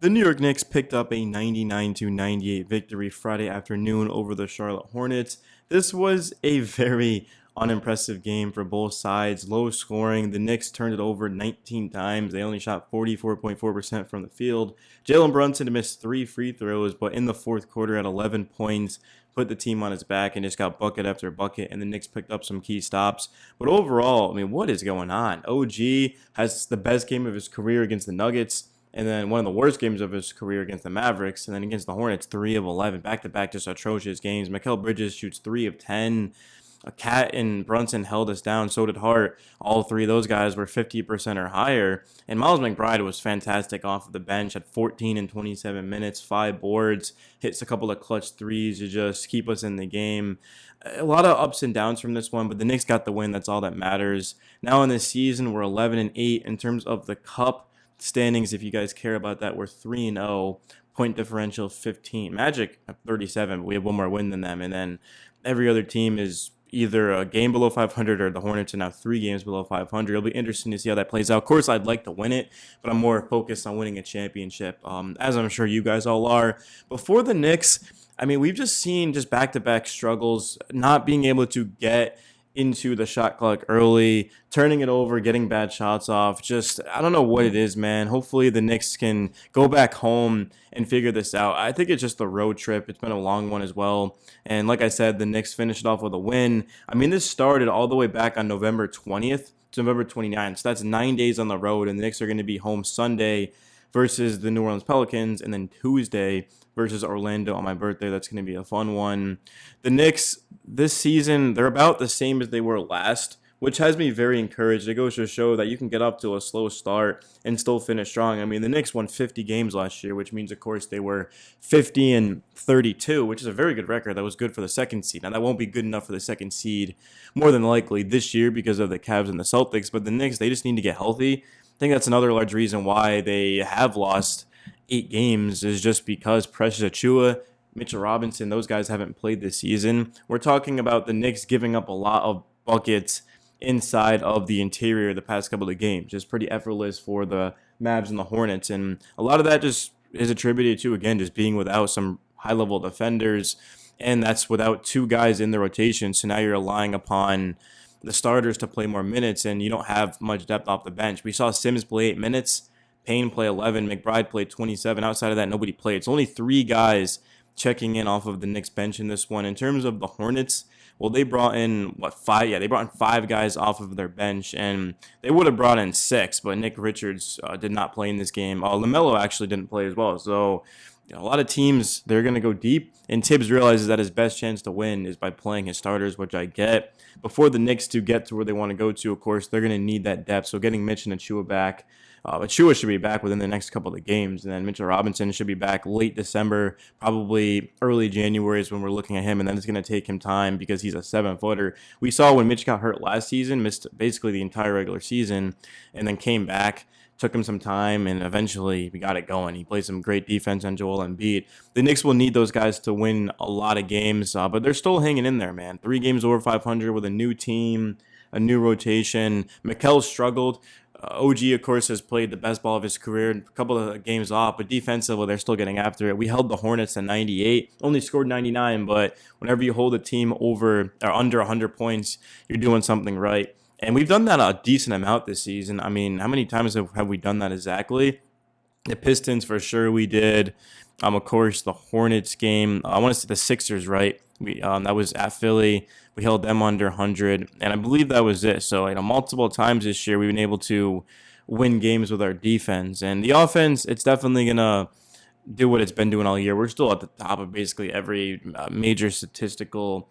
The New York Knicks picked up a 99-98 victory Friday afternoon over the Charlotte Hornets. This was a very unimpressive game for both sides. Low scoring. The Knicks turned it over 19 times. They only shot 44.4% from the field. Jalen Brunson missed 3 free throws, but in the fourth quarter at 11 points, put the team on his back and just got bucket after bucket, and the Knicks picked up some key stops. But overall, I mean, what is going on? OG has the best game of his career against the Nuggets, and then one of the worst games of his career against the Mavericks. And then against the Hornets, 3 of 11. Back-to-back, just atrocious games. Mikal Bridges shoots 3 of 10. Cat and Brunson held us down. So did Hart. All three of those guys were 50% or higher. And Miles McBride was fantastic off of the bench at 14 and 27 minutes, 5 boards, hits a couple of clutch threes to just keep us in the game. A lot of ups and downs from this one, but the Knicks got the win. That's all that matters. Now in this season, we're 11 and 8 in terms of the Cup standings. If you guys care about that, we're 3-0, point differential 15. Magic at 37, but we have one more win than them, and then every other team is either a game below 500 or the Hornets are now 3 games below 500. It'll be interesting to see how that plays out. Of course, I'd like to win it, but I'm more focused on winning a championship, as I'm sure you guys all are. Before the Knicks, I mean, we've just seen just back-to-back struggles, not being able to get into the shot clock early, turning it over, getting bad shots off. Just, I don't know what it is, man. Hopefully the Knicks can go back home and figure this out. I think it's just the road trip. It's been a long one as well. And like I said, the Knicks finished off with a win. I mean, this started all the way back on November 20th to November 29th. So that's 9 days on the road, and the Knicks are going to be home Sunday versus the New Orleans Pelicans, and then Tuesday versus Orlando on my birthday. That's going to be a fun one. The Knicks this season, they're about the same as they were last, which has me very encouraged. It goes to show that you can get up to a slow start and still finish strong. I mean, the Knicks won 50 games last year, which means, of course, they were 50 and 32, which is a very good record. That was good for the second seed. Now, that won't be good enough for the second seed more than likely this year because of the Cavs and the Celtics, but the Knicks, they just need to get healthy. I think that's another large reason why they have lost 8 games is just because Precious Achiuwa, Mitchell Robinson, those guys haven't played this season. We're talking about the Knicks giving up a lot of buckets inside of the interior the past couple of games. Just pretty effortless for the Mavs and the Hornets. And a lot of that just is attributed to, again, just being without some high-level defenders. And that's without 2 guys in the rotation. So now you're relying upon the starters to play more minutes, and you don't have much depth off the bench. We saw Sims play 8 minutes, Payne play 11, McBride played 27. Outside of that, nobody played. It's only 3 guys checking in off of the Knicks bench in this one. In terms of the Hornets, well, they brought in, 5? Yeah, they brought in 5 guys off of their bench, and they would have brought in 6, but Nick Richards did not play in this game. LaMelo actually didn't play as well, so a lot of teams, they're going to go deep, and Tibbs realizes that his best chance to win is by playing his starters, which I get. Before the Knicks to get to where they want to go to, of course, they're going to need that depth, so getting Mitch and Achiuwa back. Achiuwa should be back within the next couple of games, and then Mitchell Robinson should be back late December, probably early January is when we're looking at him, and then it's going to take him time because he's a 7-footer. We saw when Mitch got hurt last season, missed basically the entire regular season, and then came back. Took him some time, and eventually we got it going. He played some great defense on Joel Embiid. The Knicks will need those guys to win a lot of games, but they're still hanging in there, man. 3 games over 500 with a new team, a new rotation. Mikal struggled. OG, of course, has played the best ball of his career, a couple of games off, but defensively, they're still getting after it. We held the Hornets to 98, only scored 99, but whenever you hold a team over or under 100 points, you're doing something right. And we've done that a decent amount this season. I mean, how many times have we done that exactly? The Pistons, for sure, we did. Of course, the Hornets game. I want to say the Sixers, right? That was at Philly. We held them under 100, and I believe that was it. So, multiple times this year, we've been able to win games with our defense. And the offense, it's definitely going to do what it's been doing all year. We're still at the top of basically every major statistical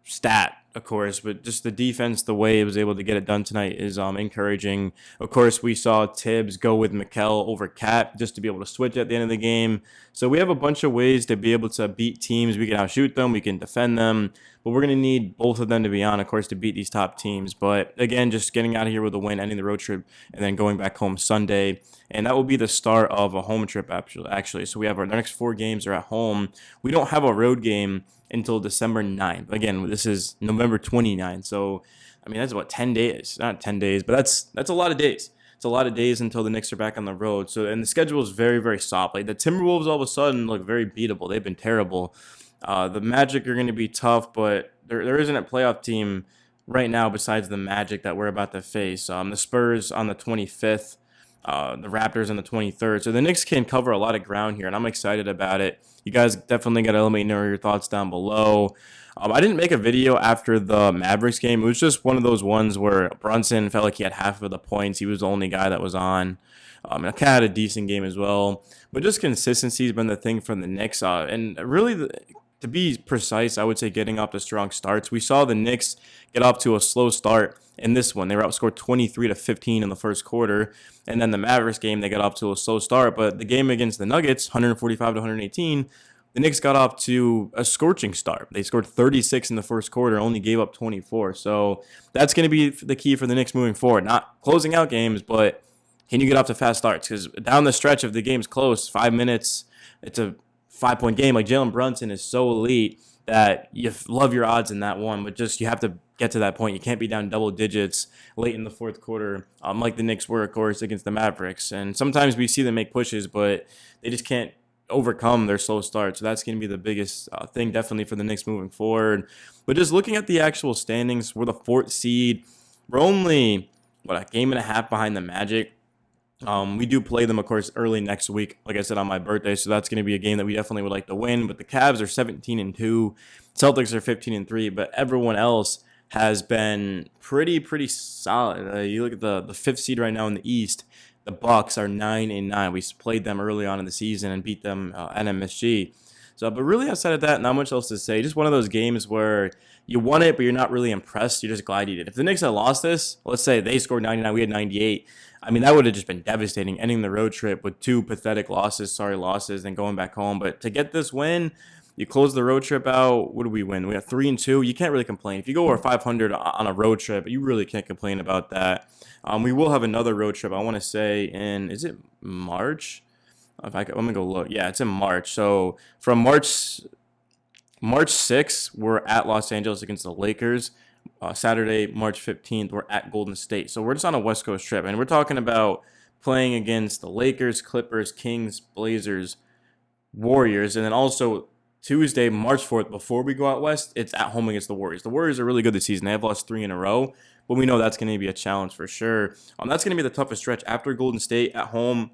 stat, of course, but just the defense, the way it was able to get it done tonight is encouraging. Of course, we saw Tibbs go with Mikal over Cat just to be able to switch at the end of the game. So we have a bunch of ways to be able to beat teams. We can outshoot them, we can defend them, but we're going to need both of them to be on, of course, to beat these top teams. But again, just getting out of here with a win, ending the road trip, and then going back home Sunday. And that will be the start of a home trip, actually. So we have our next 4 games are at home. We don't have a road game until December 9th. Again, this is November 29th. So, I mean, that's what, 10 days? Not 10 days, but that's a lot of days It's a lot of days until the Knicks are back on the road. So, and the schedule is very, very soft. Like the Timberwolves all of a sudden look very beatable. They've been terrible. The Magic are going to be tough, but there isn't a playoff team right now besides the Magic that we're about to face. The Spurs on the 25th, the Raptors on the 23rd. So the Knicks can cover a lot of ground here, and I'm excited about it. You guys definitely got to let me know your thoughts down below. I didn't make a video after the Mavericks game. It was just one of those ones where Brunson felt like he had half of the points. He was the only guy that was on. And Cat had a decent game as well. But just consistency has been the thing for the Knicks. And really, to be precise, I would say getting off to strong starts. We saw the Knicks get off to a slow start in this one. They were outscored 23-15 in the first quarter. And then the Mavericks game, they got off to a slow start. But the game against the Nuggets, 145-118, the Knicks got off to a scorching start. They scored 36 in the first quarter, only gave up 24. So that's going to be the key for the Knicks moving forward. Not closing out games, but can you get off to fast starts? Because down the stretch, if the game's close, 5 minutes, it's a 5-point game. Like Jalen Brunson is so elite that you love your odds in that one, but just you have to get to that point. You can't be down double digits late in the fourth quarter, like the Knicks were, of course, against the Mavericks. And sometimes we see them make pushes, but they just can't overcome their slow start. So that's going to be the biggest thing definitely for the Knicks moving forward. But just looking at the actual standings, we're the 4th seed. We're only, a game and a half behind the Magic. We do play them, of course, early next week, like I said, on my birthday. So that's going to be a game that we definitely would like to win. But the Cavs are 17-2. Celtics are 15-3. But everyone else has been pretty solid. You look at the 5th seed right now in the East. The Bucks are 9-9. We played them early on in the season and beat them at MSG. So, but really outside of that, not much else to say. Just one of those games where you won it, but you're not really impressed. You're just glad you did. If the Knicks had lost this, let's say they scored 99, we had 98. I mean, that would have just been devastating, ending the road trip with 2 pathetic losses, and going back home. But to get this win, you close the road trip out. What do we win? We have 3-2. You can't really complain. If you go over 500 on a road trip, you really can't complain about that. We will have another road trip, I want to say, is it March? Let me go look. Yeah, it's in March. So from March 6th, we're at Los Angeles against the Lakers. Saturday, March 15th, we're at Golden State. So we're just on a West Coast trip, and we're talking about playing against the Lakers, Clippers, Kings, Blazers, Warriors, and then also Tuesday, March 4th, before we go out west, it's at home against the Warriors. The Warriors are really good this season. They have lost 3 in a row, but we know that's going to be a challenge for sure. That's going to be the toughest stretch after Golden State, at home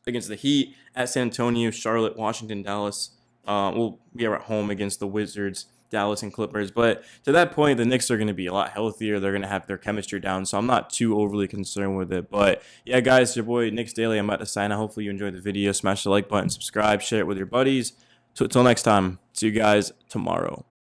against the Heat, at San Antonio, Charlotte, Washington, Dallas. We'll be at home against the Wizards, Dallas, and Clippers. But to that point, the Knicks are going to be a lot healthier. They're going to have their chemistry down, so I'm not too overly concerned with it. But yeah, guys, your boy Knicks Daily. I'm about to sign out. Hopefully you enjoyed the video. Smash the like button, subscribe, share it with your buddies. So until next time, see you guys tomorrow.